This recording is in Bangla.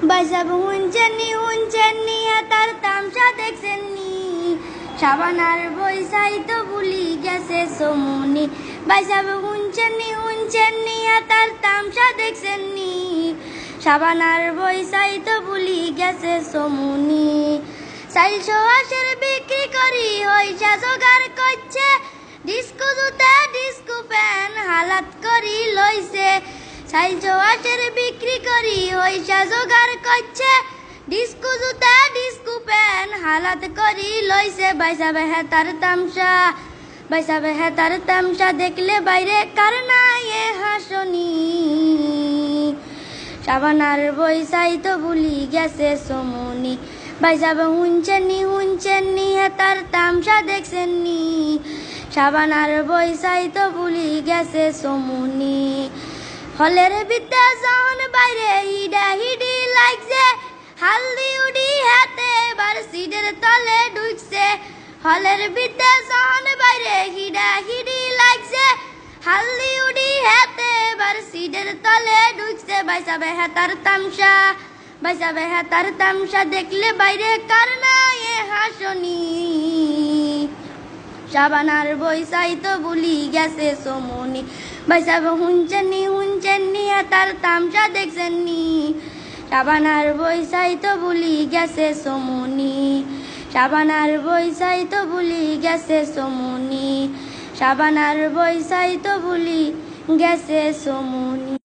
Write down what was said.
বাইসাব হুঞ্চেননি তার তামসা দেখছেননি সাবানার বৈসাই তো ভুলি গেছে সমুনি বাইসাব হুঞ্চেননি তার তামসা দেখছেননি সাবানার বৈসাই তো ভুলি গেছে সমুনি 480 বিক্রি করি হইসা জোগাড় করছে ডিস্কো জুতা ডিস্কো প্যান হালাত করি লইছে 480 বিক্রি করি হইসা জোগাড় করছে ডিস্কো জুতা ডিস্কো প্যান হালাত করি লইছে বাইসাবে তার তামসা দেখলে বাইরে কার নাই এ হাসনি সাবানার বৈসাই তো ভুলি গেছে সমুনি বাইসাবে হুঞ্চেননি তার তামসা দেখছেননি সাবানার বৈসাই তো ভুলি গেছে সমুনি হলের বিদ্যা যখন বাইরে হিডি লাগছে হালদি উডি হাতে এবার সিটের তলে ঢুকছে হলের বিদ্যা যখন বাইরে হিডি লাগছে হালদি উডি হাতে এবার সিটের তলে ঢুকছে বাইসাবে তার তামসা দেখলে বাইরে কার নাই এ হাসনি সাবানার বৈসাই তো ভুলি গেছে সমুনি বাইসাবে হুঞ্চেননি তার তামসা দেখছেননি সাবানার বৈসাই তো ভুলি গেছে সমুনি সাবানার বৈসাই তো ভুলি গেছে সমুনি সাবানার বৈসাই তো ভুলি গেছে সমুনি।